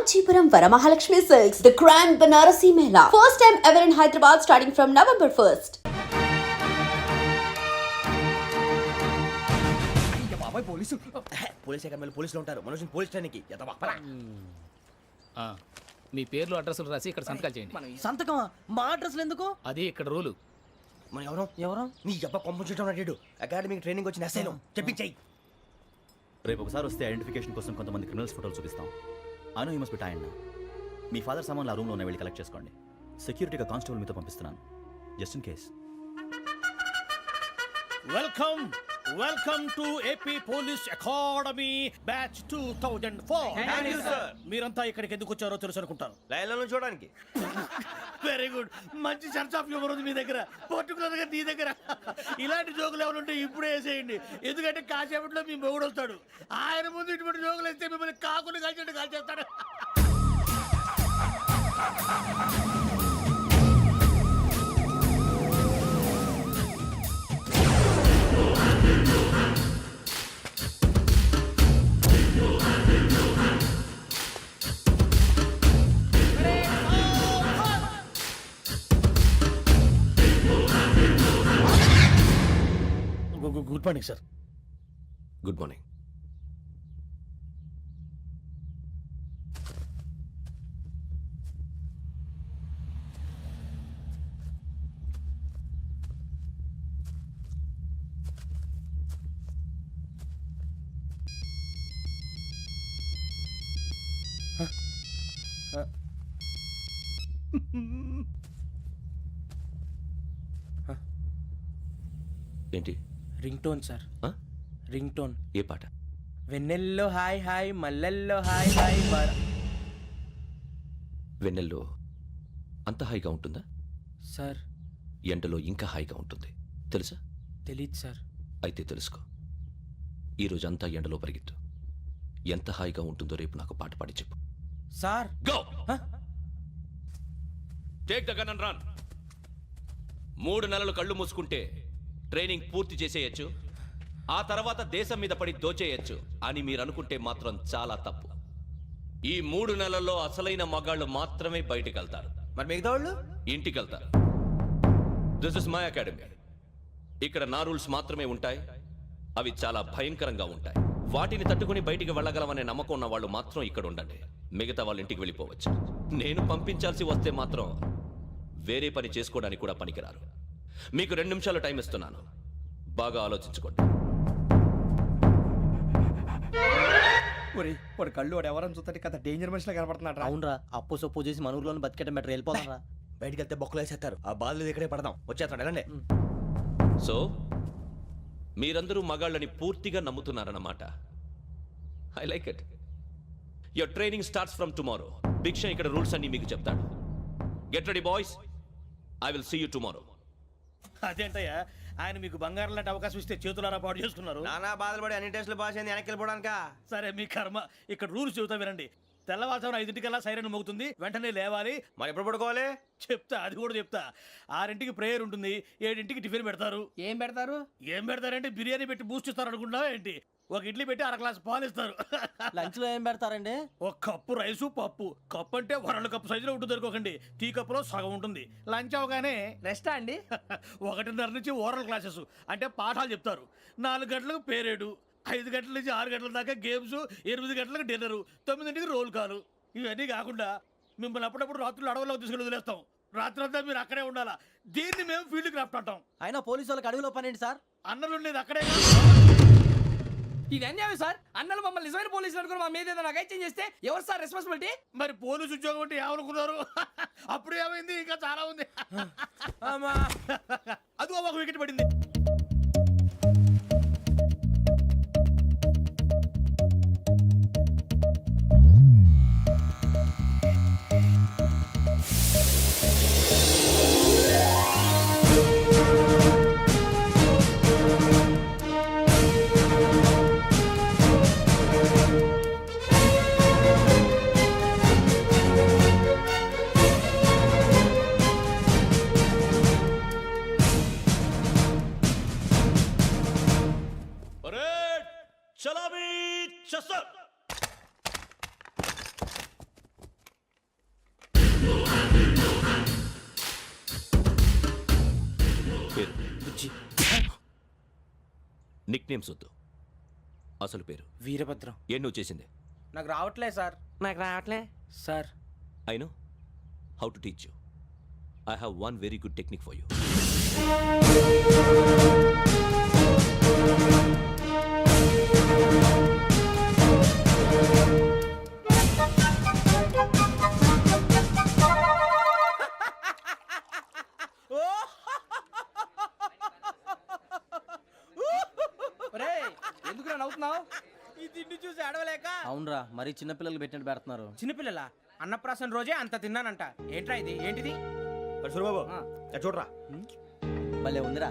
Kanchipuram Varamahalakshmi Silks, the Grand Banarasi Mela. First time ever in Hyderabad starting from November 1st. పోలీసులు ఉంటారు మనుషులు police ట్రైనింగ్కి మీ పేర్లు అడ్రస్లు రాసి ఇక్కడ సంతకాలు చేయండి. సంతకమా? మా అడ్రస్లు ఎందుకు? అది ఇక్కడ రూలు. మనం ఎవరు నీ అబ్బ పంపించడం అడిగాడు. అకాడమిక్ ట్రైనింగ్ వచ్చిన అసైలం చెప్పించాయి. రేపు ఒకసారి వస్తే ఐడెంటిఫికేషన్ కోసం కొంతమంది క్రిమినల్స్ ఫోటోలు చూపిస్తాం. Anu you must be tired. మీ ఫాదర్ సామాన్లు ఆ రూమ్లో ఉన్న వెళ్ళి కలెక్ట్ చేసుకోండి. సెక్యూరిటీగా కానిస్టేబుల్ మీతో పంపిస్తున్నాను, just in case. Welcome to AP police academy batch 2004. మీరంతా ఇక్కడికి ఎందుకు వచ్చారో తెలుసు అనుకుంటాను. లైన్లను చూడడానికి. వెరీ గుడ్, మంచి సెన్స్ ఆఫ్ హ్యూమర్ ఉంది మీ దగ్గర, పర్టికులర్ గా నీ దగ్గర. ఇలాంటి జోకులు ఏమైనా ఉంటే ఇప్పుడే వేసేయండి, ఎందుకంటే కాసేపట్లో మీ మొగుడు వస్తాడు. ఆయన ముందు ఇటువంటి జోకులు వేస్తే మిమ్మల్ని కాకులు కాల్చేట్టు కాల్చేస్తాడు. Good morning sir. Good morning. ఏంటి? Ring tone sir. Ring tone. ఏ పాట? వెన్నెల్లో హాయ్ హాయ్ మల్లెల్లో హాయ్ హాయ్ వెన్నెల్లో అంత హాయిగా ఉంటుందా సార్? ఎండలో ఇంకా హాయిగా ఉంటుంది తెలుసా? తెలీదు సార్. అయితే తెలుసుకో. ఈరోజు అంతా ఎండలో పరిగెత్తు. ఎంత హాయిగా ఉంటుందో రేపు నాకు పాట పాడి చెప్పు. Sir go. Take the gun and run. 3 నెలలు కళ్ళు మూసుకుంటే ట్రైనింగ్ పూర్తి చేసేయచ్చు, ఆ తర్వాత దేశం మీద పడి దోచేయచ్చు అని మీరు అనుకుంటే మాత్రం చాలా తప్పు. ఈ 3 నెలల్లో అసలైన మగాళ్ళు మాత్రమే బయటికి వెళ్తారు. మరి మిగతా వాళ్ళు ఇంటికి వెళ్తారు. This is my academy. ఇక్కడ నా రూల్స్ మాత్రమే ఉంటాయి. అవి చాలా భయంకరంగా ఉంటాయి. వాటిని తట్టుకుని బయటికి వెళ్ళగలమనే నమ్మకం ఉన్న వాళ్ళు మాత్రం ఇక్కడ ఉండండి. మిగతా వాళ్ళు ఇంటికి వెళ్ళిపోవచ్చు. నేను పంపించాల్సి వస్తే మాత్రం వేరే పని చేసుకోవడానికి కూడా పనికిరారు. మీకు 2 నిమిషాలు టైం ఇస్తున్నాను, బాగా ఆలోచించుకోండి. వాడు కళ్ళు వాడు ఎవరని చూస్తే కదా డేంజర్ మనిషిలో కనపడుతున్నాడు. అవునరా, అప్పు సొప్పు చేసి మన ఊర్లో బతికేట బెటర్ వెళ్ళిపోతారా. బయటికి వెళ్తే బొక్కలు వేసేస్తారు. ఆ బాధలు ఇక్కడే పడదాం. వచ్చేస్తాడు వెళ్ళండి. సో మీరందరూ మగాళ్ళని పూర్తిగా నమ్ముతున్నారన్నమాట. I like it. Your training starts from tomorrow. Bhiksha ఇక్కడ రూల్స్ అన్ని మీకు చెప్తాడు. Get ready boys, I will see you tomorrow. అదేంటయ్యా, ఆయన మీకు బంగారం లాంటి అవకాశం ఇస్తే చేతులారా పాటు చేసుకున్నారు. నానా బాధలు పడి అన్ని టెస్టులు పాస్ అయింది, వెనక్కి వెళ్ళిపోవడానికా? సరే మీ కర్మ. ఇక్కడ రూల్స్ చెబుతా వినండి. తెల్లవారుజామున 5 సైరన్ మోగుతుంది, వెంటనే లేవాలి. మరి ఎప్పుడు పడుకోవాలి? చెప్తా, అది కూడా చెప్తా. 6 ప్రేయర్ ఉంటుంది, 7 టిఫిన్ పెడతారు. ఏం పెడతారు? ఏం పెడతారంటే బిర్యానీ పెట్టి బూస్ట్ ఇస్తారు అనుకుంటున్నావా ఏంటి? ఒక ఇడ్లీ పెట్టి 1 గ్లాస్ పాలు ఇస్తారు. లంచ్ లో ఏం పెడతారండి? ఒక కప్పు రైసు పప్పు. కప్పు అంటే 1/2 కప్పు సైజులో ఉంటుంది అనుకోకండి. టీ కప్పులో సగం ఉంటుంది. లంచ్ అవగానే రెస్టా అండి? 1:30 నుంచి ఓరల్ క్లాసెస్ అంటే పాఠాలు చెప్తారు. 4 గంటలకు పేరేడు, 5 గంటల నుంచి 6 గంటల దాకా గేమ్స్, 8 గంటలకు డిన్నరు, 9ంటికి రోల్ కాలు. ఇవన్నీ కాకుండా మిమ్మల్ని అప్పుడప్పుడు రాత్రులు అడవుల్లో తీసుకెళ్ళి వదిలేస్తాం. రాత్రి అంతా మీరు అక్కడే ఉండాలా. దీన్ని మేము ఫీల్డ్ క్రాఫ్ట్ అంటాం. అయినా పోలీసు వాళ్ళకి అడవిలో పని ఏంటి సార్? అన్నలు ఉండేది అక్కడే. ఇది అన్యాయం సార్. అన్నలు మమ్మల్ని నిజమైన పోలీసులు అనుకుని మా మీద ఏదైనా అగైత్యం చేస్తే ఎవరు సార్ రెస్పాన్సిబిలిటీ? మరి పోలీసు ఉద్యోగం అంటే ఏమనుకున్నారు? అప్పుడు ఏమైంది? ఇంకా చాలా ఉంది. అదిగో ఒక వికెట్ పడింది. నిక్ నేమ్స్ వద్దు, అసలు పేరు. వీరభద్రం. ఏం నువ్వు చేసింది? నాకు రావట్లే సార్. నాకు రావట్లే sir. I know how to teach you. I have one very good technique for you. ఎందుకు నవ్వుతున్నావు? ఈ తిండి చూసి అడవలేక. అవునరా మరీ చిన్నపిల్లలు పెట్టినట్టు పెడుతున్నారు. చిన్నపిల్లల అన్నప్రాసన రోజే అంత తిన్నానంట. ఏంట్రా ఇది? ఏంటిది? సూరిబాబు చూడరా, భలే ఉందిరా.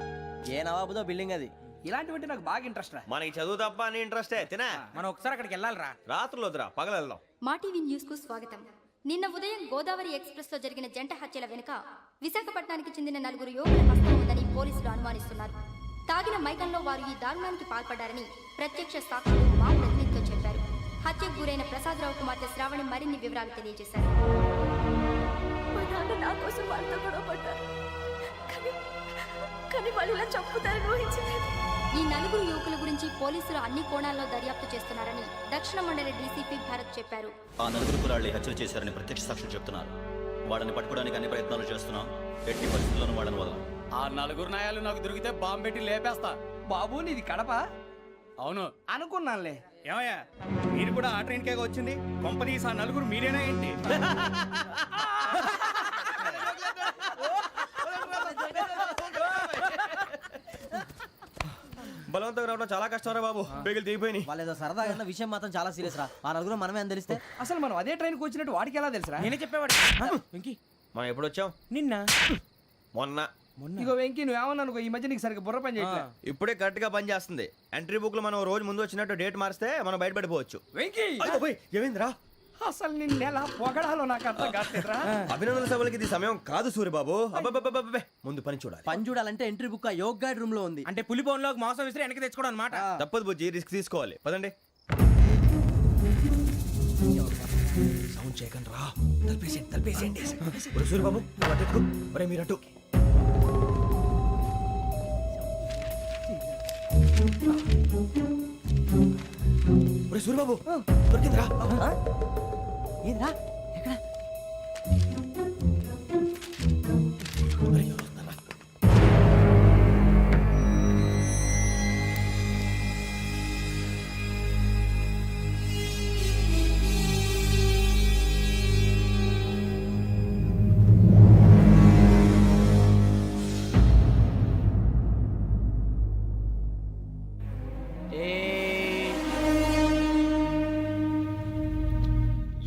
ఏ నవాబుదో బిల్డింగ్ అది. ఇలాంటివంటే నాకు బాగా ఇంట్రెస్ట్ రా. మనకి చదువు తప్ప అని ఇంట్రెస్టే తినా. మనం ఒకసారి అక్కడికి వెళ్ళాలిరా. రాత్రులు వద్దురా, పగలు వెళ్దాం. మా టీవీ న్యూస్ కు స్వాగతం. నిన్న ఉదయం గోదావరి ఎక్స్ప్రెస్ లో జరిగిన జంట హత్యల వెనుక విశాఖపట్నానికి చెందిన 4 యువకుల హస్తం ఉందని పోలీసులు అనుమానిస్తున్నారు. తాగిన మైకంలో వారు ఈ దారుణానికి పాల్పడ్డారని ప్రత్యక్ష సాక్షులు మా ప్రతినిధితో చెప్పారు. హత్యకు గురైన ప్రసాదరావు కుమార్తె శ్రావణి మరిన్ని వివరాలు తెలియజేశారు. మా నాన్న నా కోసం వాళ్ళతో గొడవ పడ్డారు, కానీ వాళ్ళు ఇలా చంపుతారని ఊహించలేదు. ఈ 4 యువకుల గురించి పోలీసులు అన్ని కోణాల్లో దర్యాప్తు చేస్తున్నారని దక్షిణ మండలి డీసీపీ భరత్ చెప్పారు. ఆ 4 కురాళ్ళు హత్యలు చేశారని ప్రత్యక్ష సాక్షులు చెప్తున్నారు. వాళ్ళని పట్టుకోవడానికి అన్ని ప్రయత్నాలు చేస్తున్నాం. ఎట్టి పరిస్థితుల్లోనూ వాళ్ళని వదలం. ఆ 4 నాయాలు నాకు దొరికితే బాంబు పెట్టి లేపేస్తా. బాబు నీది కడప? అవును అనుకున్నానులే. ఏమయ్యా, మీరు కూడా ఆ ట్రైన్ కేగా వచ్చింది? కంపెనీస్ ఆ 4 మీరేనా ఏంటి? బలవంతంగా రావడం చాలా కష్టం రా బాబు. పేగులు దిగిపోయినాయి. వాళ్ళు ఏదో సరదాగా అన్న విషయం మాత్రం చాలా సీరియస్ రా. ఆ 4 మనమే అని తెలిస్తే అసలు మనం అదే ట్రైన్కి వచ్చినట్టు వాడికి ఎలా తెలుసురా? నేనే చెప్పేవాడు. వెంకీ మనం ఎప్పుడు వచ్చాం? నిన్న మొన్న. ఇగో వెంకీ నువ్వేమన్నా అనుకో, ఈ మధ్య నీకు సరిగ్గా బుర్ర పని చేయట్లే. ఇప్పుడే కరెక్ట్ గా పని చేస్తుంది. ఎంట్రీ బుక్ లో మనం రోజు ముందు వచ్చినట్టు డేట్ మారిస్తే మనం బయటపడిపోవచ్చు. వెంకీ ఏమైందిరా? అసలు నిన్న ఎలా పొగడాలో నాకు అర్థం కాట్లేదురా. అభినందన సభలకి ఇది సమయం కాదు సూరిబాబు. అబ్బబ్బబ్బబ్బబ్బే, ముందు పని చూడాలి. పని చూడాలంటే ఎంట్రీ బుక్ ఆ యోగ్ గైడ్ రూమ్ లో ఉంది. అంటే పులి బోన్లోకి మాంసం విసిరి వెనక్కి తెచ్చుకోవడం అనమాట. తప్పదు బుజ్జి, రిస్క్ తీసుకోవాలి. పదండి. సౌండ్ చేయకండి రా. తలపేసేయండి. సూరిబాబు నువ్వు అటు ఎక్కు. ఒరే మీరు అటు. ఒరే సూరిబాబు దొరికిందిరా. ఏంద్రా ఎక్కడ? అరే, ఎవరు వస్తున్నారా?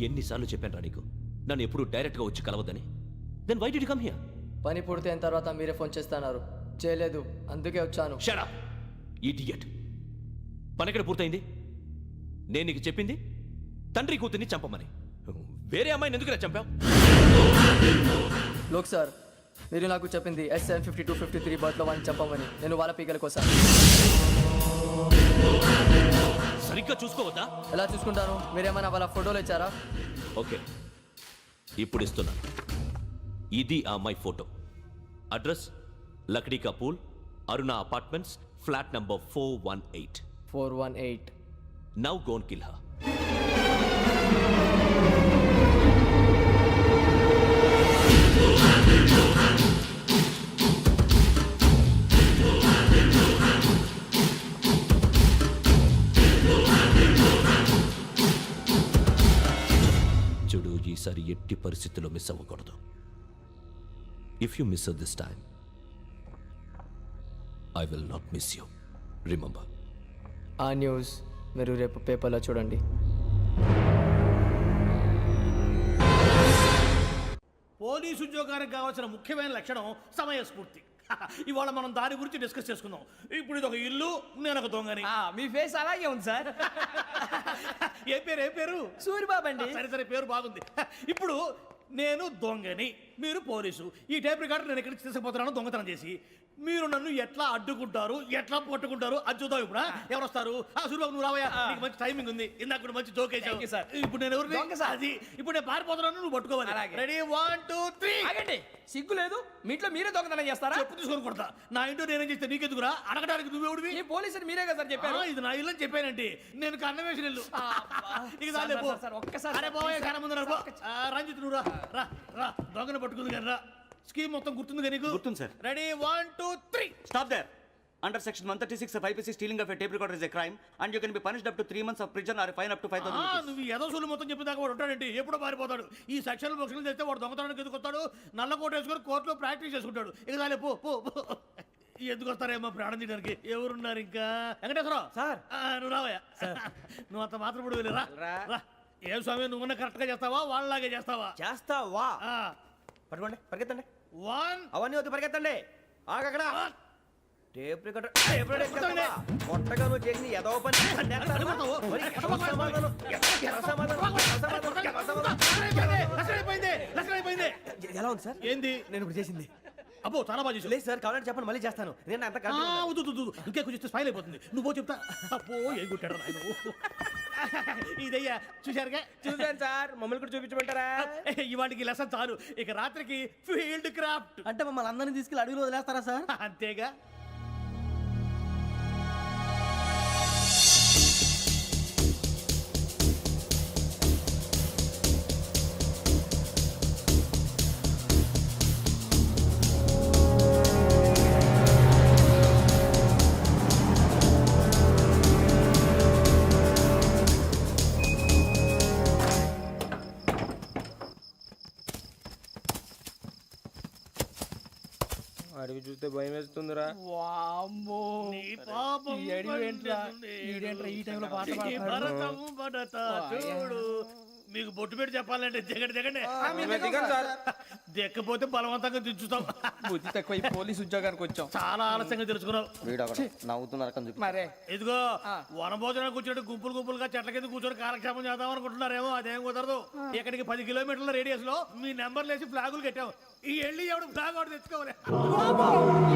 ఎన్నిసార్లు చెప్పాను రా నీకు, నన్ను ఎప్పుడు డైరెక్ట్ గా వచ్చి కలవద్దని? Then why did you come here? పని పూర్తయిన తర్వాత మీరే ఫోన్ చేస్తున్నారు. చేయలేదు, అందుకే వచ్చాను. Shut up idiot. పని ఎక్కడ పూర్తయింది? నేను నీకు చెప్పింది తండ్రి కూతుర్ని చంపమని. వేరే అమ్మాయిని ఎందుకు చంపావు? లోక్ సార్, మీరు నాకు చెప్పింది SN5253 బర్త్లో వాడిని చంపమని. నేను వాళ్ళ పీకల కోసం. సరిగ్గా చూసుకోవద్దా? ఎలా చూసుకుంటాను? మీరేమైనా వాళ్ళ ఫోటోలు ఇచ్చారా? ఓకే, ఇప్పుడు ఇస్తున్నాను. ఇది ఆ అమ్మాయి photo. Address Lakdi కపూల్, Aruna apartments, flat number 418. 418. Now go and kill her. చూడు, ఈసారి ఎట్టి పరిస్థితుల్లో మిస్ అవ్వకూడదు. If you miss this time, I will not miss you. Remember. ఆ న్యూస్ మీరు రేపు పేపర్లో చూడండి. పోలీసు ఉద్యోగానికి కావాల్సిన ముఖ్యమైన లక్షణం సమయస్ఫూర్తి. ఇవాళ మనం దాని గురించి డిస్కస్ చేసుకుందాం. ఇప్పుడు ఇది ఒక ఇల్లు, నేను ఒక దొంగని. మీ ఫేస్ అలాగే ఉంది సార్. ఏ పేరు? సూరిబాబు అండి. సరే పేరు బాగుంది. ఇప్పుడు నేను దొంగని, మీరు పోలీసు. ఈ టైప్ రికార్డు నేను ఎక్కడికి తీసుకుపోతున్నాను దొంగతనం చేసి. మీరు నన్ను ఎట్లా అడ్డుకుంటారు, ఎట్లా పట్టుకుంటారు అది చూద్దాం. ఇప్పుడు ఎవరు వస్తారు? సూర్యబాబు నువ్వు రావయ్యా, నీకు మంచి టైమింగ్ ఉంది. ఇందాక కూడా మంచి జోక్ వేసావు. Thank you, sir. ఇప్పుడు నేను ఎవరు? దొంగ, sir. అది ఇప్పుడు నేను పారిపోతున్నాను, నువ్వు పట్టుకోవాలి. అలాగే. రెడీ 1 2 3. ఆగండి, సిగ్గు లేదు? మీ ఇంట్లో మీరే దొంగతనం చేస్తారా? చెప్పు తీసుకొని కొడతా. నా ఇంట్లో నేనేం చేస్తే నీకెందుకురా? అడగడానికి నువ్వెవడివి? ఈ పోలీసులు మీరే కదా సార్ చెప్పారు. ఇది నా ఇల్లు అని చెప్పానంటే నేను కన్నవేసిన ఇల్లు. ఇక చాలే పో. సార్, ఒక్కసారి అరే పోయే కన్న ముందు రా పో. రంజిత్ నువ్వు రా రా రా. దొంగను పట్టుకుంది కానీ రా. స్కీమ్ మొత్తం గుర్తుంది కానీ నీకు? గుర్తుంది, sir. Ready 1 2 3. Stop there. Under section 136 of IPC, stealing of a tape recorder is a crime, and you can be punished up to 3 months of prison or a fine up to 5,000 rupees. నువ్వు ఏదో సొల్లు మొత్తం చెప్పిన దాకా వాడు ఉంటాడంటే ఎప్పుడో పారిపోతాడు. ఈ సెక్షన్లు బొక్షన్లు చేస్తే వాడు దొంగతనానికి ఎందుకు వస్తాడు? నల్ల కోట వేసుకొని కోర్టులో ప్రాక్టీస్ చేసుకుంటాడు. ఇక చాలే పో పో పో. ఎందుకు వస్తారేమో ప్రాణం తీయడానికి. ఎవరున్నారు ఇంకా? వెంకటేశ్వరరావు సార్. నువ్వు రావయ్యా. నువ్వు అంత మాత్రం ఇప్పుడు వెళ్ళి రా రా. ఏం స్వామి నువ్వున్న కరెక్ట్గా చేస్తావా వాళ్ళలాగే చేస్తావా? చేస్తావా? పట్టుకోండి, పరిగెత్తండి. 1 అవన్నీ వద్దు, పరిగెత్తండి. ఆగక్కడ. టేప్ రికార్డర్ కొట్టండి. కొట్టగా నువ్వు చేసి ఏదో పని అడుగుతావు. లక్షణం అయిపోయింది. ఎలా ఉంది సార్? ఏంది? నేను ఇప్పుడు చేసింది. అబ్బో చాలా బాగా చేసావు. లేదు సార్, కావాలంటే చెప్పండి, మళ్ళీ చేస్తాను. నేను అంత వద్దు ఇంకే కొంచెం స్మైల్ అయిపోతుంది. నువ్వు చెప్తా. అబ్బో ఏ కొట్టాడు నాయన. ఇదయ్యా చూశారుగా? చూసాను సార్, మమ్మల్ని కూడా చూపించమంటారా? ఇవాటికి లెసన్ చాలు. ఇక రాత్రికి ఫీల్డ్ క్రాఫ్ట్. అంటే మమ్మల్ని అందరినీ తీసుకెళ్ళి అడుగులు వదిలేస్తారా సార్? అంతేగా. అడిగి చూస్తే భయం వేస్తుందిరా. వామ్మో, నీ పాపం ఈ అడవి ఏంట్రా? ఈడేంట్రా ఈ టైంలో పాట పాడతాడు? భరతము భరత చూడు. మీకు బొట్టు పెట్టి చెప్పాలంటే దిగండి దిగండి. దిక్కపోతే బలవంతంగా దించుతాం. బుద్ధి తక్కువ, ఈ పోలీస్ ఉద్యోగానికి వచ్చాం. చాలా ఆలస్యంగా తెలుసుకున్నావు. నవ్వుతున్నారు. మరే ఇదిగో వనభోజనానికి కూర్చోటి గుంపులు గుంపులుగా చెట్ల కింద కూర్చొని కాలక్షేపం చేద్దాం అనుకుంటున్నారేమో. అదేం కుదరదు. ఇక్కడికి 10 కిలోమీటర్ల రేడియస్ లో మీ నెంబర్లు వేసి ఫ్లాగులు కట్టాము. ఈ వెళ్ళి ఎవడు ఫ్లాగ్ ఒకటి తెచ్చుకోవాలి.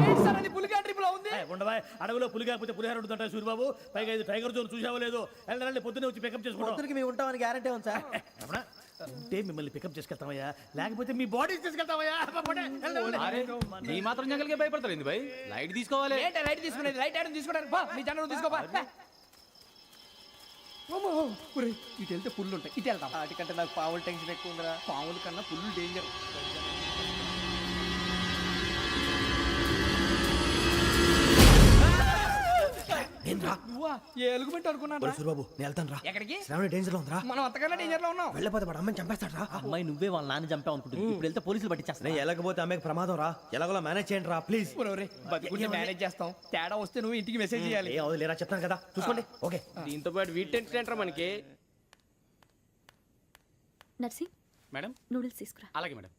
ఏంటి సార్ అది పులిగా ట్రిప్లో ఉంది? ఉండవా, అడవిలో పులి కాకపోతే పులిహార ఉంటుంటాయి సూర్యబాబు. పైగా ఇది టైగర్ జోన్ చూసావో లేదో. వెళ్ళాలంటే పొద్దున్నే వచ్చి పికప్ చేసుకుంటాం. మేము ఉంటామని గ్యారంటీ ఉంది సార్. అంటే మిమ్మల్ని పికప్ చేసుకెళ్తామయ్యా, లేకపోతే మీ బాడీ తీసుకెళ్తామయ్యా. నీ మాత్రం జంగల్కే భయపడతారు భయ్. లైట్ తీసుకోవాలి. ఏంటి లైట్ తీసుకునేది? లైట్ ఆడని తీసుకోవడానికి బా, మీ జనరు తీసుకోబా. ఇటు వెళ్తే పుల్లు ఉంటాయి, ఇటు వెళ్తాం. వాటికంటే నాకు పావులు టెన్షన్ ఎక్కువ ఉందిరా. పాముల కన్నా పుల్లు డేంజర్. ఎలుగుబెట్టి అనుకున్నాను. సూర్యబాబు నేను వెళ్తాను రా. ఎక్కడికి? శ్రావణి డేంజర్ లో ఉందిరా. మనం అంతకన్నా డేంజర్ లో ఉన్నాం. వెళ్ళపోతే వాడు అమ్మని చంపేస్తాడు రా. అమ్మాయి నువ్వే వాళ్ళ నాన్న చంపావు అనుకుంటుంది. ఇప్పుడు వెళ్తే పోలీసులు పట్టించేస్తా. వెళ్ళకపోతే అమ్మాయికి ప్రమాదం రా. ఎలాగోలా మేనేజ్ చేయండి రా ప్లీజ్. బతుకుంటే మేనేజ్ చేస్తాం. తేడా వస్తే నువ్వు ఇంటికి మెసేజ్ చేయాలి. ఏ అవును లేరా, చెప్తాను కదా, చూసుకోండి. ఓకే. దీంతో పాటు వీటి టెన్షన్ ఏంట్రా మనకి? నర్సి, మేడం నూడిల్స్ తీసుకురా. అలాగే మేడం.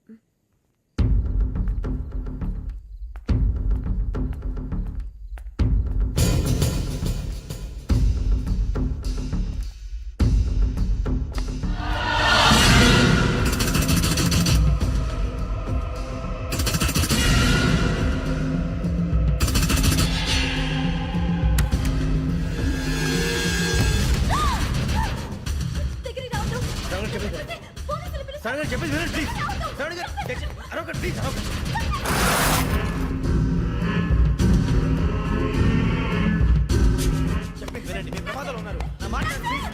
శ్రావణి చెప్పేసి వినండి ప్లీజ్. శ్రావణి గారు అరొకటి ప్లీజ్. చెప్పేసి వినండి, మీ ప్రమాదాలు ఉన్నారు. నా మాట ప్లీజ్.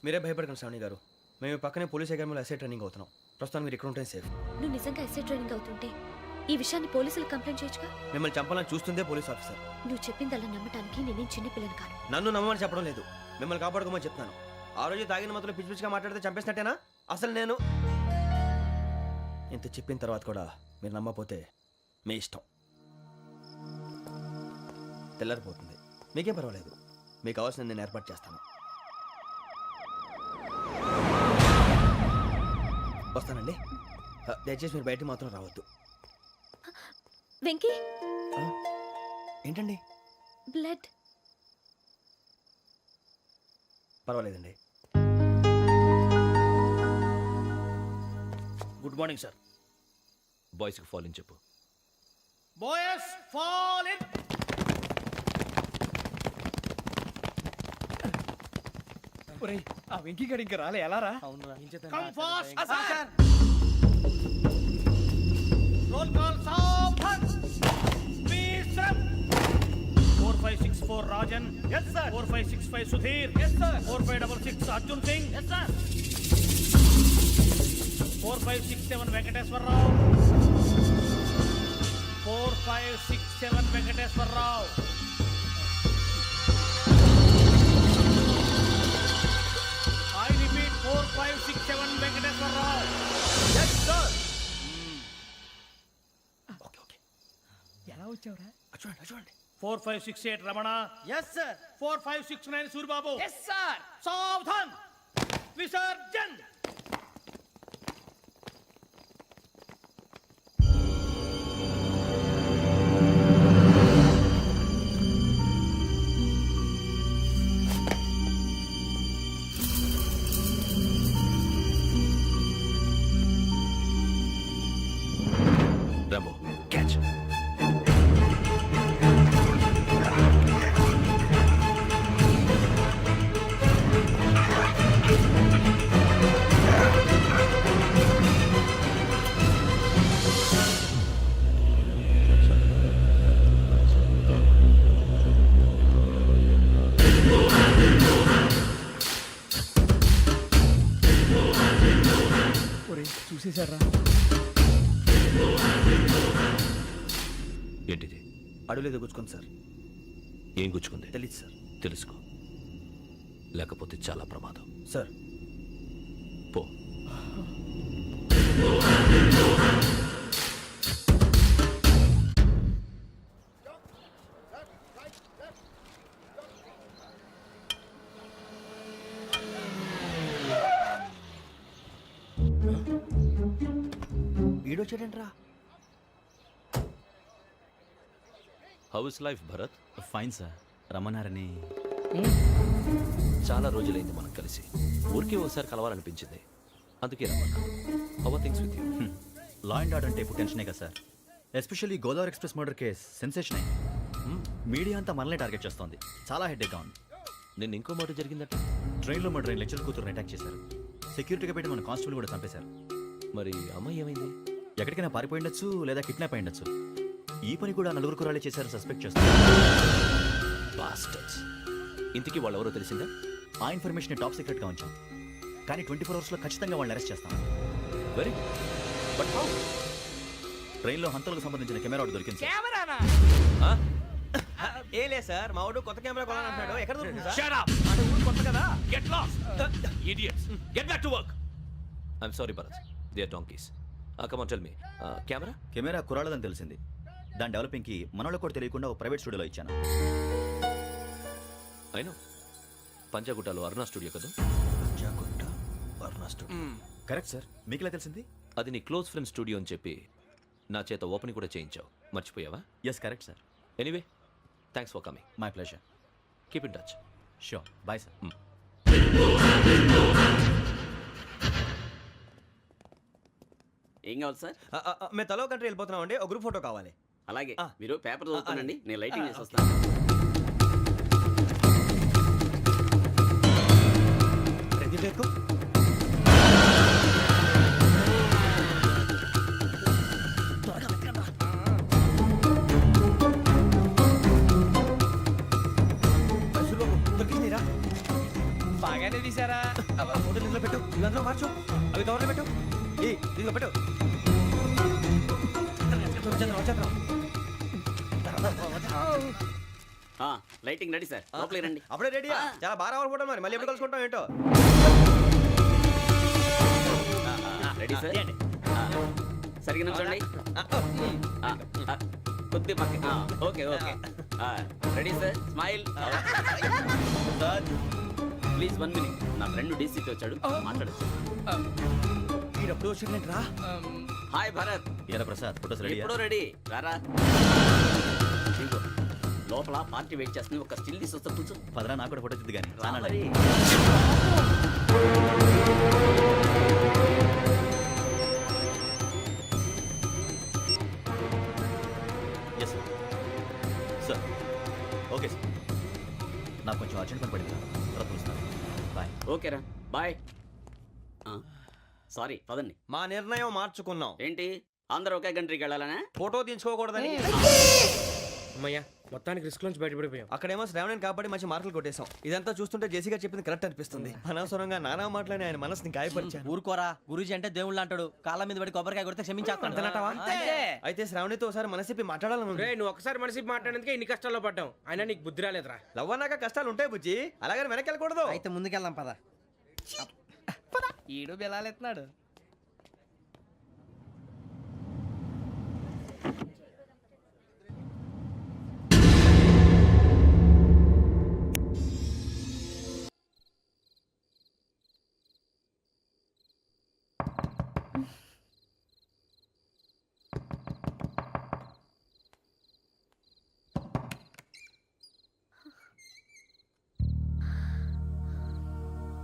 మీరే భయపడకండి శ్రావణి గారు. మేము పక్కనే పోలీస్ అకాడమీలో ఎస్ఐ ట్రైనింగ్ అవుతున్నాం. ప్రస్తుతం మీరు ఇక్కడ ఉంటే సేఫ్. నువ్వు నిజంగా ఎస్ఐ ట్రైనింగ్ అవుతుంటే ఈ విషయాన్ని పోలీసులకు కంప్లైంట్ చేయొచ్చుగా. మిమ్మల్ని చంపాలని చూస్తుందే పోలీస్ ఆఫీసర్. నువ్వు చెప్పిందల్లా నమ్మటానికి నేనేం చిన్న పిల్లని కాను. నన్ను నమ్మమని చెప్పడం లేదు, మిమ్మల్ని కాపాడుకోమని చెప్తాను. ఆ రోజు తాగిన మొత్తం పిచ్చి పిచ్చిగా మాట్లాడితే చంపేసినట్టేనా? అసలు నేను ఇంత చెప్పిన తర్వాత కూడా మీరు నమ్మకపోతే మీ ఇష్టం. తెల్లారిపోతుంది, మీకేం పర్వాలేదు. మీకు కావాల్సిన నేను ఏర్పాటు చేస్తాను. వస్తానండి. దయచేసి మీరు బయట మాత్రం రావద్దు. వెంకీ, ఏంటండి? బ్లడ్. పర్వాలేదండి. Good morning sir. బాయ్స్కి ఫాల్ ఇన్ చెప్పు. Boys fall in. ఒరేయ్, ఆ వెంకీ గడి ఇంకా రాలే, ఎలా రా? Come fast sir. Roll call సావధాన్. విశ్రమ్. 4564 Rajan. yes sir. 4565 Sudheer. yes sir. 4566 Arjun Singh. yes sir. 4567 Venkateswararao. 4567 Venkateswararao. I repeat 4567 Venkateswararao. yes sir. Okay. ఎలా వచ్చావురా? చూడండి. 4568 Ramana. Yes sir. 4569 Suribabu. Yes sir. సావధాన్. విసర్జన్. Rambo catch. ఒరేయ్, చూసేశారా? ఏంటిది? అడుగులేదు గుచ్చుకోండి సార్. ఏం గుచ్చుకుంది? తెలీదు సార్. తెలుసుకో, లేకపోతే చాలా ప్రమాదం. సార్ పో. వీడొచ్చాడంట్రా. How is life Bharat? Fine sir. రమ్మన్నారని. చాలా రోజులైంది మనం కలిసి. ఊరికే ఒకసారి కలవాలనిపించింది, అందుకే రమ్మన్నా. How things with you? Law and order అంటే ఇప్పుడు టెన్షనే కదా sir. Especially Godavari express murder case sensation అయింది. మీడియా అంతా మనల్ని టార్గెట్ చేస్తోంది. చాలా హెడ్ఏక్గా ఉంది. నిన్న ఇంకో మాట జరిగిందట. ట్రైన్లో మర్డర్ అయిన లెక్చర్ కూతురుని అటాక్ చేశారు. సెక్యూరిటీగా పెట్టి మన కానిస్టేబుల్ కూడా చంపేశారు. మరి అమ్మాయి ఏమైంది? ఎక్కడికైనా పారిపోయి ఉండొచ్చు, లేదా కిడ్నాప్ అయి ఉండొచ్చు. ఈ పని కూడా నలుగురు కురాలే చేశారు సస్పెక్ట్ చేస్తారు. బాస్టర్స్. ఇంతకీ వాళ్ళు ఎవరో తెలిసిందా? ఆ ఇన్ఫర్మేషన్ టాప్ సీక్రెట్గా ఉంచాం, కానీ 24 అవర్స్లో ఖచ్చితంగా వాళ్ళని అరెస్ట్ చేస్తాం. Very but how? ట్రైన్లో హంతలకు సంబంధించిన కెమెరా ఒకటి దొరికింది సార్. కెమెరానా? ఏ లే సార్, మా వాడు కొత్త కెమెరా కొనాలంటున్నాడు. ఎక్కడ దొరుకుతుంది సార్? Shut up! అంటే ఊరు కొత్త కదా. Get lost! Idiots! Get back to work! I'm sorry, Bharat. They are donkeys. Come on, tell me. Camera? Camera కురాలదని తెలిసింది. దాని డెవలపింగ్కి మనోళ్ళకు కూడా తెలియకుండా ఒక ప్రైవేట్ స్టూడియోలో ఇచ్చాను. I know. పంజాగుట్టలో అరుణ స్టూడియో కదా? జాగుట్ట వర్ణ స్టూడియో. Correct sir. మీకు ఎలా తెలిసింది? అది నీ క్లోజ్ ఫ్రెండ్ స్టూడియో అని చెప్పి నా చేత ఓపెనింగ్ కూడా చేయించావు. మర్చిపోయావా? Yes correct sir. Anyway, thanks for coming. My pleasure. Keep in touch. Sure. Bye sir. ఏం కావాలి సార్? మేము తలో కంట్రీ వెళ్ళిపోతున్నాం అండి. ఒక గ్రూప్ ఫోటో కావాలి. అలాగే, ఆ. మీరు పేపర్ చదువుతానండి, నేను లైటింగ్ చేసి ఓకే. వస్తాను. ప్రతి పేరుకు బాగానే తీసారా? ఫోటో ఇందులో పెట్టు. ఇవంతా మార్చు అవి కవర్లో పెట్టు ఇదిగో పెట్టు లైటింగ్ రెడీ సార్ లోపలికి రండి అప్పుడే రెడీయా చాలా బాగా రావాలి ఫోటో మరి మళ్ళీ ఎప్పుడు కలుసుకుంటాం ఏంటో రెడీ సార్ సరిగ్గా నుంచోండి కొద్ది పక్క okay okay ready sir smile sir please 1 minute నా ఫ్రెండ్ డీసీకి వచ్చాడు మాట్లాడచ్చు వీడప్పుడు వచ్చిందంటే రా హాయ్ భరత్ ఏరా ప్రసాద్ ఫోటోస్ రెడీ ఎప్పుడో రెడీ రారా ఇదిగో, లోపల పార్టీ వెయిట్ చేస్తుంది ఒక స్టిల్ తీసి వస్తా కూర్చో పదరా నాకు కూడా ఫోటో తిద్దు కానీ రా మరి. ఎస్ సార్ ఓకే సార్ నాకు కొంచెం అర్జెంట్ పని పడింది తర్వాత పిలుస్తాను బాయ్ ఓకేరా బాయ్ సారీ పదండి మా నిర్ణయం మార్చుకున్నాం ఏంటి అందరూ ఒకే కంట్రీకి వెళ్ళాలనే ఫోటో తీసుకోకూడదని అమ్మయ్యా మొత్తానికి రిస్క్ నుంచి బయటపడిపోయాం. అక్కడేమో శ్రావణిని కాబట్టి మంచి మార్కులు కొట్టేశాం. ఇదంతా చూస్తుంటే జేసీగా చెప్పింది కరెక్ట్ అనిపిస్తుంది. అనవసరంగా నానా మాటలని ఆయన మనసుని గాయపరిచారు. ఊరుకోరా గురూజీ అంటే దేవుళ్ళు అంటాడు. కాళ్ళ మీద పడి కొబ్బరికాయ కొడితే క్షమించేస్తాడు. అయితే శ్రావణితో ఒకసారి మనసిప్పి మాట్లాడాలను. నువ్వు ఒకసారి మనసి మాట్లాడేందుకే ఇన్ని కష్టాల్లో పడ్డాం. అయినా నీకు బుద్ధి రాలేదురా. లవ్ అన్నాక కష్టాలు ఉంటాయి బుజ్జి, అలాగని వెనక్కి వెళ్ళకూడదు. అయితే ముందుకెళ్దాం పద. ఈడు బెలాలెత్తున్నాడు.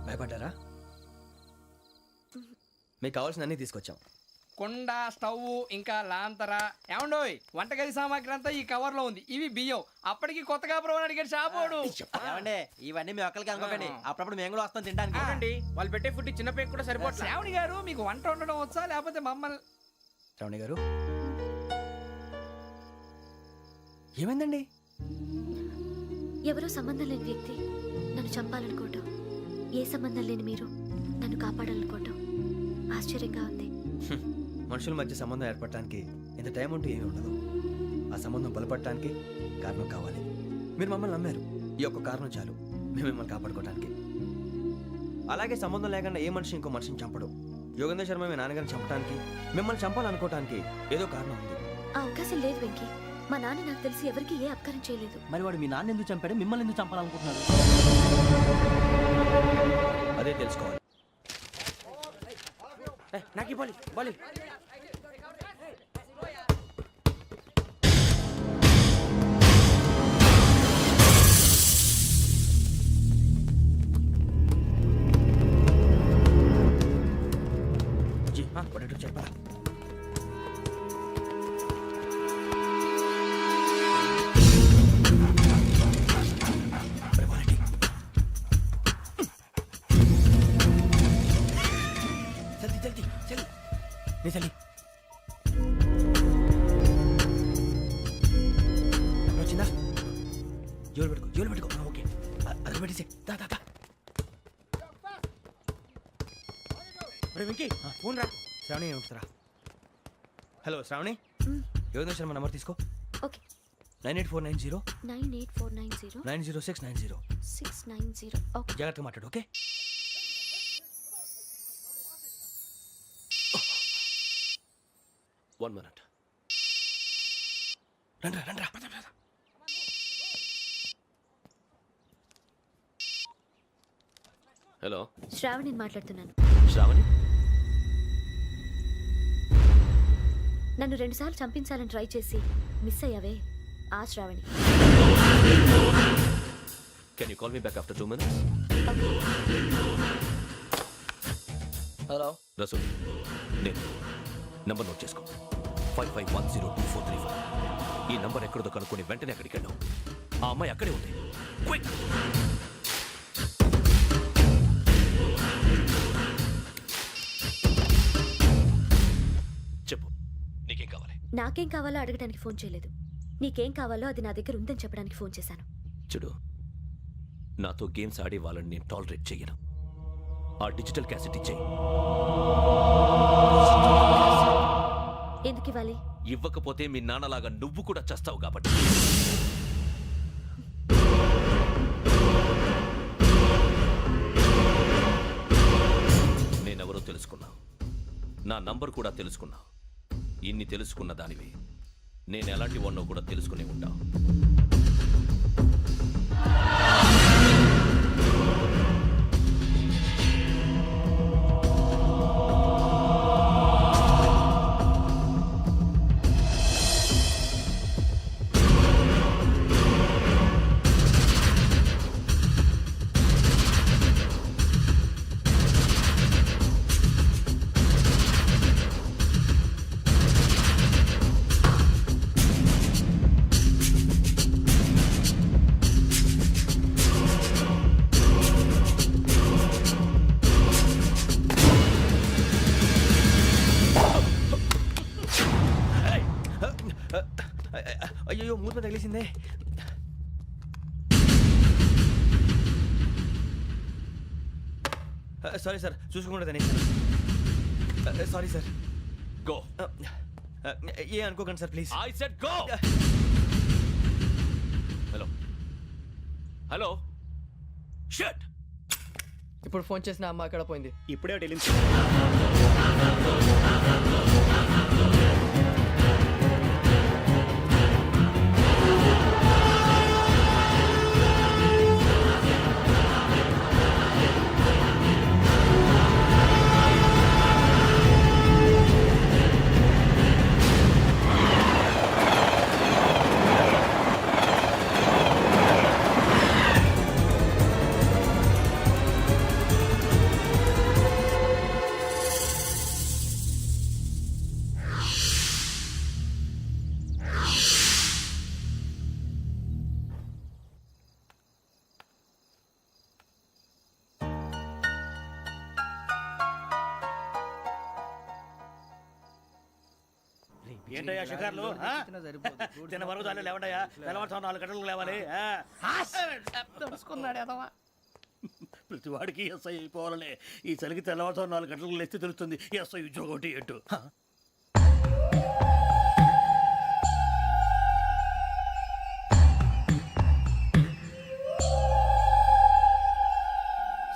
భయపడ్డారా? మీకు కావాల్సిన అన్ని తీసుకొచ్చాం. కుండ, స్టవ్, ఇంకా లాంతర. ఏమండోయ్, వంటగది సామాగ్రి అంతా ఈ కవర్ లో ఉంది. ఇవి బియ్యం. అప్పటికి కొత్తగా బ్రౌన్ అడిగాడు షాపోడు. ఏమండి ఇవన్నీ మీ ఒక్కరికి అనుకోకండి, అప్పుడప్పుడు మేము కూడా వస్తాం తినడానికి. వాళ్ళు పెట్టే ఫుడ్ చిన్న పేరు కూడా సరిపోతుంది. శ్రావణి గారు మీకు వంట వండడం వచ్చా, లేకపోతే మమ్మల్ని? శ్రావణి గారు ఏమైందండి? ఎవరో సంబంధం లేని వ్యక్తి నన్ను చంపాలనుకోవటం, ఏ సంబంధం లేని మీరు నన్ను కాపాడాలనుకోవటం ఆశ్చర్యంగా ఉంది. మనుషుల మధ్య సంబంధం ఏర్పడటానికి ఇంత టైం ఉంటూ ఏమీ ఉండదు. ఆ సంబంధం బలపడటానికి కారణం కావాలి. మీరు మమ్మల్ని నమ్మారు, ఈ ఒక్క కారణం చాలు మేము మిమ్మల్ని కాపాడుకోవడానికి. అలాగే సంబంధం లేకుండా ఏ మనిషి ఇంకో మనిషిని చంపడు. యోగేంద్ర శర్మ మీ నాన్నగారిని చంపడానికి, మిమ్మల్ని చంపాలనుకోవటానికి ఏదో కారణం ఉంది. ఆ అవకాశం లేదు వెంకీ. మా నాన్న నాకు తెలిసి ఎవరికి ఏ అపకారం చేయలేదు. మరి వాడు మీ నాన్న ఎందుకు చంపాడు, మిమ్మల్ని ఎందుకు చంపాలనుకుంటున్నాడు? అదే తెలుసుకోవాలి. నాకు బాలి బాలి చెప్పరా? వచ్చిందా? జోలు పెట్టుకో. ఓకే, అది పెట్టేసి వెంకీ ఫోన్ రా. శ్రావణి ఏమిటరా? హలో శ్రావణి, యోగేంద్ర శర్మ నంబర్ తీసుకో. ఓకే. 98490 98490 90690. 690. ఓకే. జాగ్రత్తగా మాట్లాడు. ఓకే. One minute. రండ్రా. హలో, శ్రావణిని మాట్లాడుతున్నాను. శ్రావణి. నన్ను 2 సార్లు చంపించాలని ట్రై చేసి మిస్ అయ్యావే, ఆ Shravani. Can you call me back after 2 minutes? Hello Rasool, నేను నంబర్ నోట్ చేసుకో. 55102435. ఈ నంబర్ ఎక్కడదో కనుక్కొని వెంటనే అక్కడికి వెళ్ళాం. ఆ అమ్మాయి అక్కడే ఉంది. క్విక్. చెప్పు, నీకేం కావాలి? నాకేం కావాలో అడగడానికి ఫోన్ చేయలేదు. నీకేం కావాలో అది నా దగ్గర ఉందని చెప్పడానికి ఫోన్ చేశాను. చూడు, నాతో గేమ్స్ ఆడే వాళ్ళని నేను టాలరేట్ చెయ్యను. ఆ డిజిటల్ క్యాసెట్ ఇచ్చేయి. ఎందుకు ఇవ్వాలి? ఇవ్వకపోతే మీ నాన్నలాగా నువ్వు కూడా చస్తావు కాబట్టి. నేనెవరో తెలుసుకున్నా, నా నంబర్ కూడా తెలుసుకున్నా. ఇన్ని తెలుసుకున్న దానివి నేను ఎలాంటి వాడినో కూడా తెలుసుకునే ఉంటా. అయ్యో మూత తగిలేసిందే. సారీ సార్, చూసుకోకుండా తినేసాను. Sorry sir. గో. ఏ అనుకోకండి sir please. I said go. Hello hello. Shut. ఇప్పుడు ఫోన్ చేసిన అమ్మ అక్కడ పోయింది. ఇప్పుడే వెళ్ళింది. ఏంటయ్యా షికార్లు? తిన్న వరకు చాలే లేవండయ్యా. తెల్లవారుతో 4 గంటలకు లేవాలి. ప్రతి వాడికి ఎస్ఐ అయిపోవాలనే ఈ చలికి తెల్లవారుతో 4 గంటలకు లేస్తే తెలుస్తుంది ఎస్ఐ ఉద్యోగం ఒకటి ఏంటో.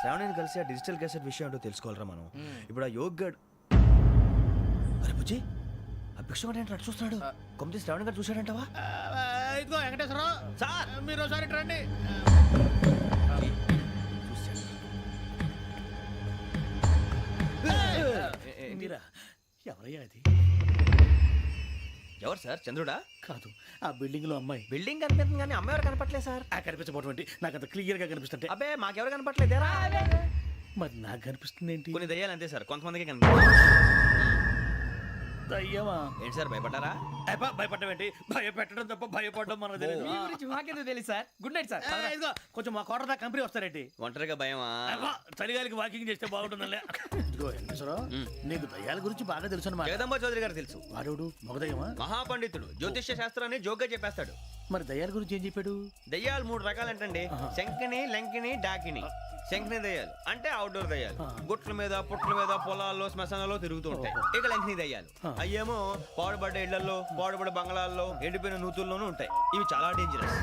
శ్రావణిని కలిసి ఆ డిజిటల్ క్యాసెట్ విషయం ఏంటో తెలుసుకోవాలరా మనం. ఇప్పుడు ఆ యోగ్ గడ్. అరే బుజ్జి, ఆ భిక్షం ఏంటంటే అటు చూస్తున్నాడు. కొమ్మిది శ్రావణి గారు చూశాడంటావా? ఇదిగో వెంకటేశ్వరరావు సార్, మీరు ఒకసారి రండి. మీరా? ఎవరయ్యా అది? ఎవరు సార్? చంద్రుడా? కాదు, ఆ బిల్డింగ్ లో అమ్మాయి. బిల్డింగ్ కనిపిస్తుంది కానీ అమ్మాయి ఎవరు కనపట్లేదు సార్. కనిపించబోటువంటి నాకు అంత క్లియర్ గా కనిపిస్తుంటే. అబ్బే మాకెవరు కనపట్లేదేరా? మరి నాకు కనిపిస్తుంది ఏంటి? కొన్ని దయ్యాలు అంతే సార్, కొంతమందికి కనిపిస్తుంది. దయ్యమా? ఏంటి సార్ భయపడ్డారా? భయపడడం ఏంటి? భయపెట్టడం తప్ప భయపడడం మనకు తెలియదు. మీ గురించి మాకెందుకు తెలుసు సార్. Good night sir. ఇదిగో కొంచెం మా కోట దాకా కంపెనీ వస్తారేంటి? ఒంటరిగా భయమా? చలిగాలికి వాకింగ్ చేస్తే బాగుంటుందిలే. ఇదిగో వెంకటేశ్వరరావు, నీకు దయ్యాల గురించి బాగా తెలుసు అన్నమాట. జగదంబ చౌదరి గారు తెలుసు. వాడు మగదయ్యమా? మహాపండితుడు, జ్యోతిష్య శాస్త్రాన్ని జోగ్గా చెప్పేస్తాడు. మరి దయ్యాల గురించి ఏం చెప్పాడు? దయ్యాలు 3 రకాలంటండి. శంకిని, లంకిని, డాకిని. శంకిని దయ్యాలు అంటే అవుట్డోర్ దయ్యాలు, గుట్ల మీద పుట్ల మీద పొలాల్లో శ్మశానాల్లో తిరుగుతూ ఉంటాయి. ఇక లంకిని దయ్యాలు అయ్యేమో పాడుబడ్డ ఇళ్లలో, పాడుబడ్డ బంగ్లాల్లో, ఎండిపోయిన నూతుల్లోనూ ఉంటాయి. ఇవి చాలా డేంజరస్.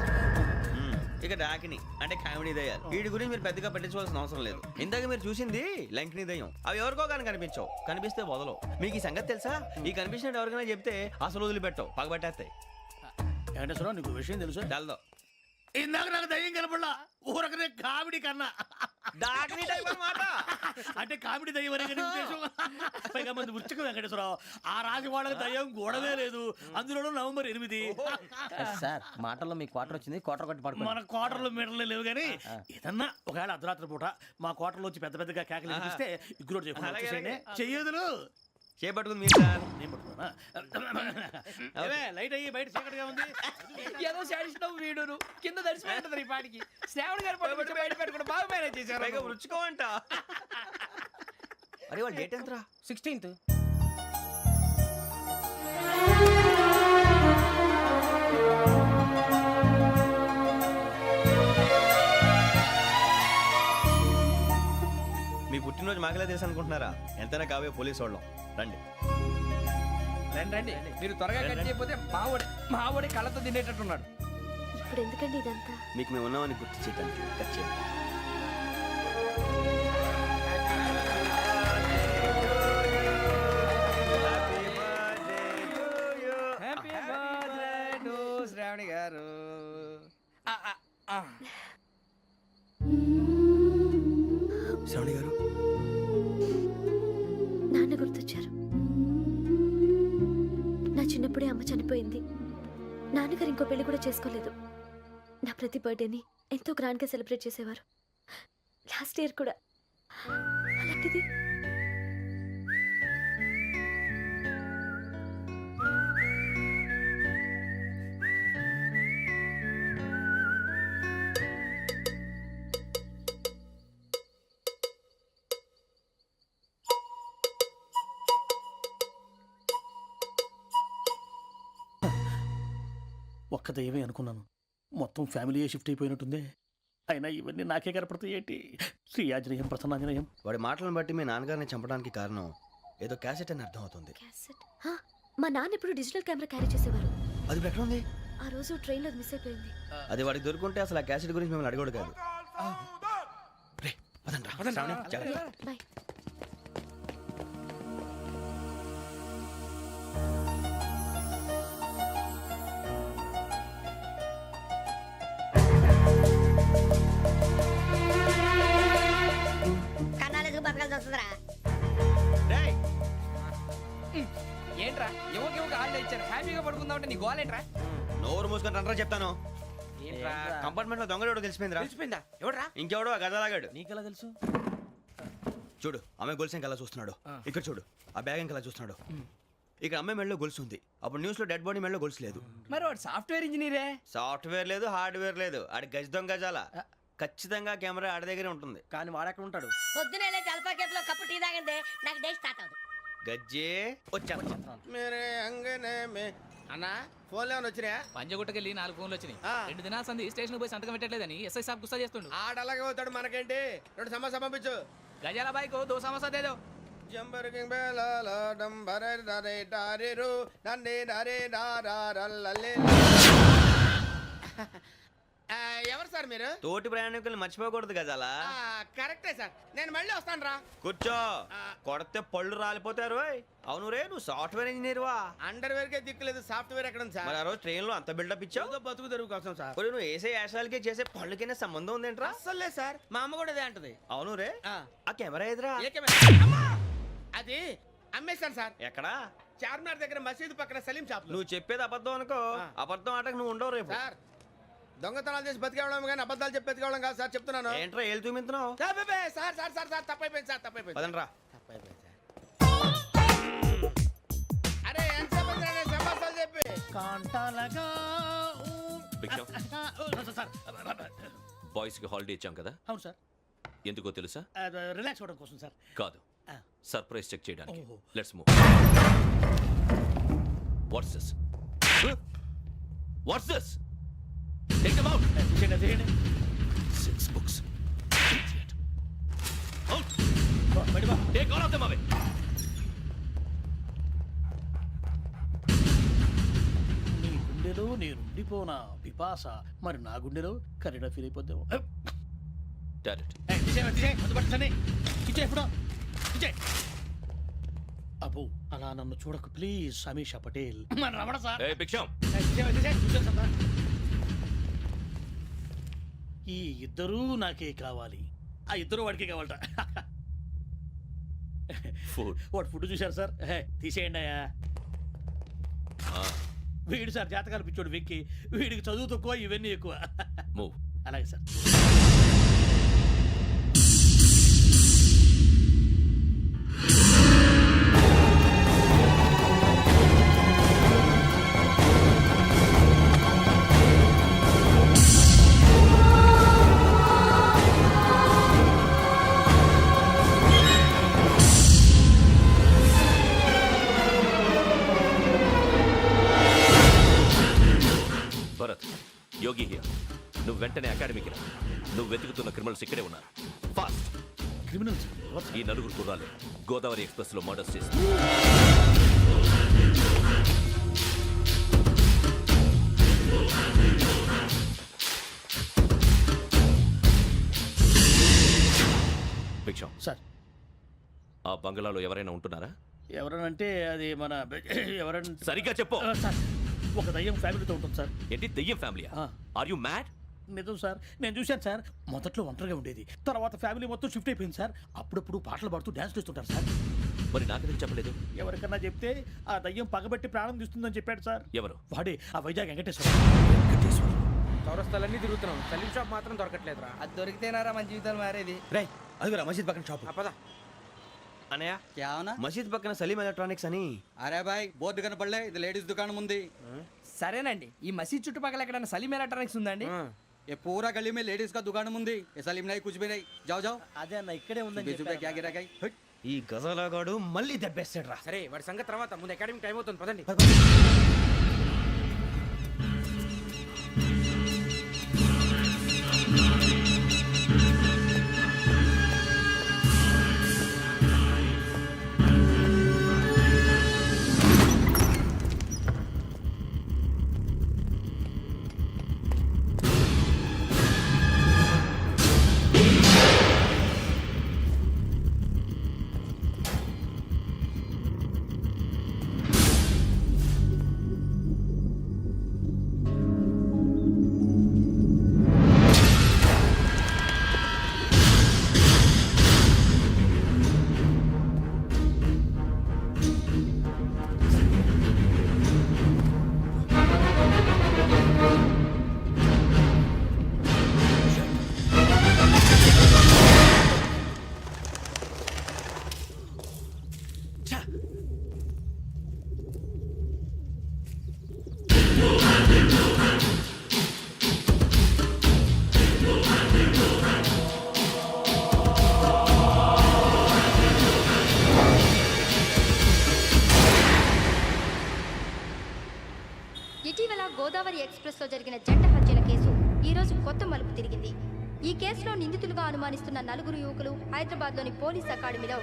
ఇక డాకిని అంటే కామెడీ దయ్యాలు. వీటి గురించి మీరు పెద్దగా పట్టించుకోవాల్సిన అవసరం లేదు. ఇందాక మీరు చూసింది లంకిని దయ్యం. అవి ఎవరికో కానీ కనిపించవు, కనిపిస్తే వదలవు. మీకు ఈ సంగతి తెలుసా? ఈ కనిపించినట్టు ఎవరికైనా చెప్తే అసలు వదిలిపెట్టవు, పగబట్టేస్తాయి. వెంకటేశ్వరరావు, నీకు విషయం తెలుసు? డల్దో. ఇందాక నాకు దయ్యం కనపడలా, ఊరకనే కామెడీ కన్నా. డాకిని టైప్ అన్నమాట. అంటే కామెడీ దయ్యం అనే కదా ఉద్దేశం. పైగా మంది ఉచ్చకం వెంకటేశ్వరరావు. ఆ రాజు వాళ్ళకి దయ్యం గొడవే లేదు. అందులోనూ నవంబర్ 8. సార్ మాటల్లో మీ క్వార్టర్ వచ్చింది, క్వార్టర్ కొట్టి పడుకో. మన క్వార్టర్లో మీటర్లు లేవు కానీ ఏదన్నా ఒకవేళ అర్ధరాత్రి పూట మా క్వార్టర్లో వచ్చి పెద్ద పెద్దగా కేకలు వినిపిస్తే ఇగ్గురు చెయ్యదులు చేపట్టుకుంది మీరు సార్. నేను పట్టుకున్నా. లైట్ అయ్యి బయట చీకటిగా ఉంది. ఏదో శాడిస్తున్నావు వీడును కింద దర్శనం ఈ పాటికి. శ్రావణ్ గారు పట్టుకొచ్చి బయట పెట్టుకుని బాగా మేనేజ్ చేశారు. పైగా రుచుకోవంట. అరే వాళ్ళ డేట్ ఎంతరా? 16th. మీ పుట్టినరోజు మాకలే తెలుసు అనుకుంటున్నారా? ఎంతైనా కావే పోలీసు వాళ్ళం. రండి. రండి రండి, మీరు త్వరగా కట్ చేయకపోతే మావడి కళ్ళతో తినేటట్టున్నాడు. ఇప్పుడు ఎందుకండి ఇదంతా? మీకు మేము ఉన్నామని గుర్తు చేయడానికి కట్ చేయండి. హ్యాపీ బర్త్డే టు శ్రావణి గారు. శ్రావణి గారు, నాన్న గుర్తొచ్చారు. నా చిన్నప్పుడే అమ్మ చనిపోయింది. నాన్నగారు ఇంకో పెళ్లి కూడా చేసుకోలేదు. నా ప్రతి బర్త్డేని ఎంతో గ్రాండ్గా సెలబ్రేట్ చేసేవారు. లాస్ట్ ఇయర్ కూడా. అలాంటిది ఒక్క దయ్యమే అనుకున్నాను. మొత్తం ఫ్యామిలీయే షిఫ్ట్ అయిపోయినట్టుందే. అయినా ఇవన్నీ నాకే కనపడతాయి ఏంటి? శ్రీ ఆంజనేయం ప్రసన్నాంజనేయం. వాడి మాటలను బట్టి మీ నాన్నగారిని చంపడానికి కారణం ఏదో క్యాసెట్ అని అర్థం అవుతుంది. క్యాసెట్. మా నాన్న ఎప్పుడు డిజిటల్ కెమెరా క్యారీ చేసేవారు. అది ఇప్పుడు ఎక్కడ ఉంది? ఆ రోజు ట్రైన్లో మిస్ అయిపోయింది. అది వాడికి దొరుకుంటే అసలు ఆ క్యాసెట్ గురించి మిమ్మల్ని అడగడు కాదు. రే, పదండ్రా. శ్రావణి, జాగ్రత్త. బాయ్. రేయ్, ఏంట్రా యువకి ఆళ్ళు ఇచ్చారు, హ్యాపీగా పడుకుందాం అంటే నీ గోలేంట్రా? నోరు మూసుకొని రండ్రా చెప్తాను. కంపార్ట్మెంట్ లో దొంగడు తెలిసిపోయిందిరా. తెలిసిపోయిందా? ఎవడ్రా? ఇంకెవడో ఆ గదలాగాడు. నీకెలా తెలుసు? చూడు, ఆమె గొలుసు ఇంకలా చూస్తున్నాడు. ఇక్కడ చూడు, ఆ బ్యాగ్ ఇంకలా చూస్తున్నాడు. ఇక్కడ అమ్మాయి మెడలో గొలుసు ఉంది. అప్పుడు న్యూస్ లో డెడ్ బాడీ మెడలో గొలుసు లేదు. మరి వాడు సాఫ్ట్వేర్ ఇంజనీరే. సాఫ్ట్వేర్ లేదు, హార్డ్వేర్ లేదు. ఆడి గజ దొంగ గజాల. ఖచ్చితంగా కెమెరా ఆడి దగ్గరే ఉంటుంది. కానీ వాడెక్కడ ఉంటాడు? పొద్దునే జలపా కేఫ్లో కప్పు టీ తాగండి, నాకు డే స్టార్ట్ అవుతుంది. గజ్జే వచ్చా. అన్నా ఫోన్లో వచ్చినా? పంజగుట్టకెళ్ళి 4 ఫోన్లు వచ్చినాయి. 2 దినాల సంది స్టేషన్ పోయి సంతకం పెట్టలేదని ఎస్ఐ సాబ్ గుస్తా చేస్తుండు. ఆడలాగే పోతాడు, మనకేంటి? 2 సమస్య పంపించు. గజాల బైక్ 2 సమస్య దేదో. జంబరకింగ్ బేలాల డంబరే డరే డారెరు నన్నే డరే డారల్లలే. ఎవరు సార్ మీరు? తోటి ప్రయాణికుల్ని మర్చిపోకూడదు గజాల. కరెక్టే సార్, నేను మళ్ళీ వస్తాను రా. కూర్చో, కొడితే పళ్ళు రాలిపోతారు. అవును రే, నువ్వు సాఫ్ట్వేర్ ఇంజనీర్ వా? అండర్వేర్ కే దిక్కులేదు, సాఫ్ట్వేర్ ఎక్కడ ఉంది సార్? మరి ఆ రోజు ట్రైన్ లో అంత బిల్డప్ ఇచ్చావు. బతుకు తెరువు కోసం సార్. మరి నువ్వు వేసే యాశాలకి చేసే పళ్ళకైనా సంబంధం ఉందేంట్రా? అస్సలు లేదు సార్, మా అమ్మ కూడా అదే అంటది. అవును రే, ఆ కెమెరా ఎదురా? అది అమ్మేశాను సార్. ఎక్కడా? చార్మినార్ దగ్గర మసీదు పక్కన సలీం షాప్. నువ్వు చెప్పేది అబద్ధం అనుకో. అబద్ధం ఆటకు నువ్వు ఉండవు రేపు. సార్, దొంగతనాలు చేసి బతికేవడం కానీ అబద్ధాలు చెప్పి బతికేవడం కాదు సార్, చెప్తున్నాను. ఏంట్రా ఏళ్ళు చూపించున్నావు? Sir sir sir sir sir తప్పైపోయింది సార్, తప్పైపోయింది. పదండ్రా. తప్పైపోయింది సార్. అరే ఎంత సమాసాలు చెప్పి కాంటాలగా. బాయ్స్ కి హాలిడే ఇచ్చాం కదా? అవును సార్. ఎందుకో తెలుసా? రిలాక్స్ అవ్వడం కోసం సార్. కాదు, సర్ప్రైజ్ చెక్ చేయడానికి. Let's move. What's this? What's this? Take them out. 6 books. Out. Take all of them away. నీ గుండెలో నేనుండిపోనా పిపాస, మరి నా గుండెలో కరీడా ఫీల్ అయిపోద్దాము. Direct. అబ్బో, అలా నన్ను చూడకు please. Sameesha Patel. Ramana sir. Hey, Biksham. ఈ ఇద్దరూ నాకే కావాలి. ఆ ఇద్దరు వాడికే కావాలట. Food. వాడు ఫుడ్ చూశారు సార్. తీసేయండి అయ్యా. వీడు సార్ జాతకాలు పిచ్చోడు వెక్కి, వీడికి చదువు తక్కువ, ఇవన్నీ ఎక్కువ. Move. అలాగే సార్. Bharat, Yogi here. నువ్వు వెంటనే అకాడమీకి రా. నువ్వు వెతుకుతున్న క్రిమినల్స్ ఇక్కడే ఉన్నారు. ఫాస్ట్. క్రిమినల్స్. ఈ నలుగురు కుర్రాలు గోదావరి ఎక్స్ప్రెస్ లో మర్డర్స్ చేసి భిక్షం సార్ ఆ బంగ్లాలో ఎవరైనా ఉంటున్నారా? ఎవరనంటే అది మన ఎవరన్నా సరిగ్గా చెప్పు. సార్ ఒక దయ్యం ఫ్యామిలీతో ఉంటుంది సార్. ఏంటి దెయ్యం ఫ్యామిలీ? Are you mad? నిజం సార్, నేను చూశాను సార్. మొదట్లో ఒంటరిగా ఉండేది, తర్వాత ఫ్యామిలీ మొత్తం షిఫ్ట్ అయిపోయింది సార్. అప్పుడప్పుడు పాటలు పాడుతూ డ్యాన్స్ చేస్తుంటారు సార్. మరి నాకెందుకు చెప్పలేదు? ఎవరికన్నా చెప్తే ఆ దయ్యం పగబెట్టి ప్రాణం తీస్తుందని చెప్పాడు సార్. ఎవరు? వాడే ఆ వైజాగ్ వెంకటేశ్వర. చౌరస్తాలన్నీ తిరుగుతున్నాం, సలీం షాప్ మాత్రం దొరకట్లేదురా. అది దొరికితేనారా మన జీవితాలు మారేది. రే అదిగురా మసీద్ పక్కన షాప్. పదా అనయ్య क्या होना? మసీద్ పక్కన సలీం ఎలక్ట్రానిక్స్ అని. अरे भाई बोर्ड కనపడలే, ఇది లేడీస్ దుకాణం ఉంది. సరేనండి, ఈ మసీద్ చుట్టుపక్కల ఎక్కడైనా సలీం ఎలక్ట్రానిక్స్ ఉందండి? ये पूरा गली में लेडीज का दुकान मुंदी, ये सलीम नहीं कुछ भी नहीं. जाओ जाओ. అదే అన్న ఇక్కడే ఉందని बीस रुपए क्या गिरा गई. ఈ గజాలగాడు మళ్ళీ దెబ్బేస్తాడు రా. సరే వాడి సంగతి తర్వాత, ముందు అకాడమిక్ టైం అవుతుంది పదండి. ఇటీవల గోదావరి ఎక్స్ప్రెస్లో జరిగిన జంట హత్యల కేసు ఈరోజు కొత్త మలుపు తిరిగింది. ఈ కేసులో నిందితులుగా అనుమానిస్తున్న నలుగురు యువకులు హైదరాబాద్లోని పోలీస్ అకాడమీలో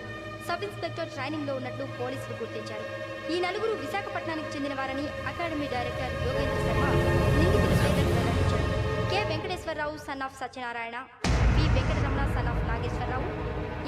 సబ్ ఇన్స్పెక్టర్ ట్రైనింగ్లో ఉన్నట్లు పోలీసులు గుర్తించారు. ఈ నలుగురు విశాఖపట్నానికి చెందిన వారని అకాడమీ డైరెక్టర్ యోగేంద్ర శర్మ నిందితుల పేర్లను వెల్లడించారు. K Venkateswara Rao son of Satyanarayana, P Venkataramana son of Nageswara Rao,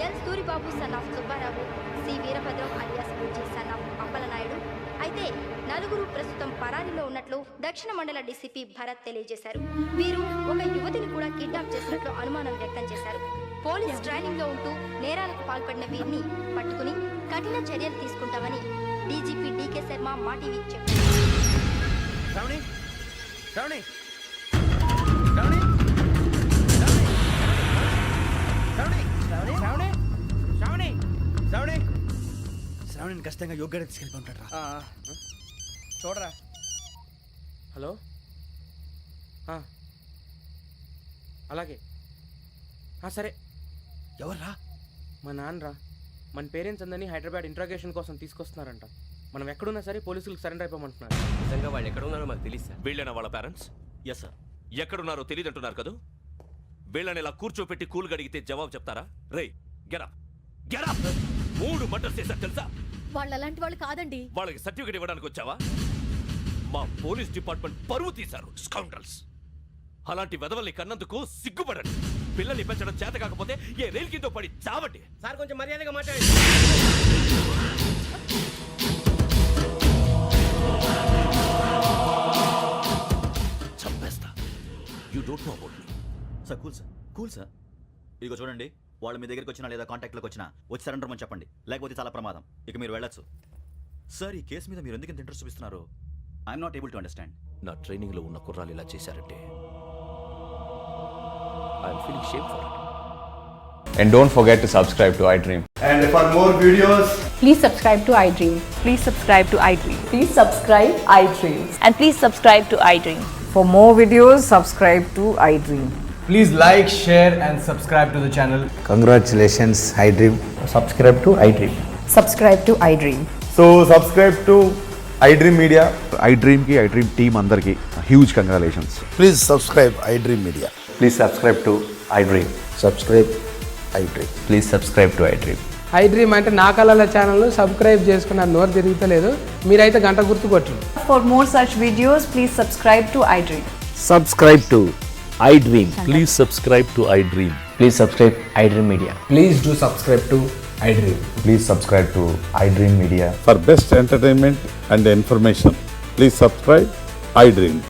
L Suribabu son of Subba Rao, C Veerabhadram alias Bujji son of Appala Naidu. అయితే నలుగురు ప్రస్తుతం పరారీలో ఉన్నట్లు దక్షిణ మండల డీసీపీ భరత్ తెలియజేశారు. వీరు ఒక యువతిని కూడా కిడ్నాప్ చేసినట్లు అనుమానం వ్యక్తం చేశారు. పోలీస్ ట్రైనింగ్ లో ఉంటూ నేరాలకు పాల్పడిన వీరిని పట్టుకుని కఠిన చర్యలు తీసుకుంటామని డీజీపీ డీకే శర్మ మా టీవీకి చెప్పారు. శ్రావణి శ్రావణి శ్రావణి శ్రావణి శ్రావణి శ్రావణి శ్రావణి శ్రావణిని ఖచ్చితంగా యోగ్యంగా తీసుకెళ్ళిపోతాడు రా. చూడరా. హలో, అలాగే సరే. ఎవర్రా? మా నాన్నరా. మన పేరెంట్స్ అందరినీ హైదరాబాద్ ఇంట్రాగేషన్ కోసం తీసుకొస్తున్నారంట. మనం ఎక్కడున్నా సరే పోలీసులకు సరెండర్ అయిపోమంటున్నారు. నిజంగా వాళ్ళు ఎక్కడ ఉన్నారో మాకు తెలియదు సార్. వీళ్ళైనా వాళ్ళ పేరెంట్స్? Yes sir. ఎక్కడున్నారో తెలియదంటున్నారు కదా. వీళ్ళని ఇలా కూర్చోపెట్టి కూల్ గడిగితే జవాబు చెప్తారా? రే గెటప్ గెటప్. 3 మర్డర్స్ చేశారు తెలుసా? వాళ్ళు అలాంటి వాళ్ళు కాదండి. వాళ్ళకి సర్టిఫికేట్ ఇవ్వడానికి వచ్చావా? మా పోలీస్ డిపార్ట్మెంట్ పరువు తీశారు స్కౌండ్రల్స్. అలాంటి వెధవల్ని కన్నందుకు సిగ్గుపడండి. పిల్లల్ని పెంచడం చేత కాకపోతే ఏ రైలు కింద పడి చావండి. సార్ కొంచెం మర్యాదగా మాట్లాడండి. చంపేస్తా. You don't know about me. Sir cool sir. ఇదిగో చూడండి, వాళ్ళు మీ దగ్గరికి వచ్చినా లేదా కాంటాక్ట్లోకి వచ్చినా వచ్చి సరెండర్ అని చెప్పండి, లేకపోతే చాలా ప్రమాదం. ఇక మీరు వెళ్ళొచ్చు. సార్, ఈ కేసు మీద మీరు ఎందుకు ఇంత ఇంట్రెస్ట్ చూపిస్తున్నారు? I'm not able to understand. నా ట్రైనింగ్ లో ఉన్న కుర్రాలు ఇలా చేశారంటే I'm feeling shame for it. And don't forget to subscribe to iDream. And for more videos, please subscribe to iDream. Please subscribe to iDream. Please subscribe iDream. And please subscribe to iDream. For more videos, subscribe to iDream. Please like, share and subscribe to the channel. congratulations, iDream. Subscribe to iDream. Subscribe to iDream. So subscribe to iDream Media. iDream ki iDream team andarki huge congratulations. Please subscribe iDream Media. Please subscribe to iDream. Subscribe iDream. Please subscribe to iDream. I dream అంటే నా కళల channel subscribe చేసుకున్న నోరు తిరుగుతలేదు మీరైతే గంట గుర్తు కొట్టండి. For more such videos, please subscribe to iDream. Subscribe to iDream. Please subscribe to iDream. Please subscribe iDream Media. Please do subscribe to I dream. Please subscribe to iDream Media. For best entertainment and information, please subscribe iDream.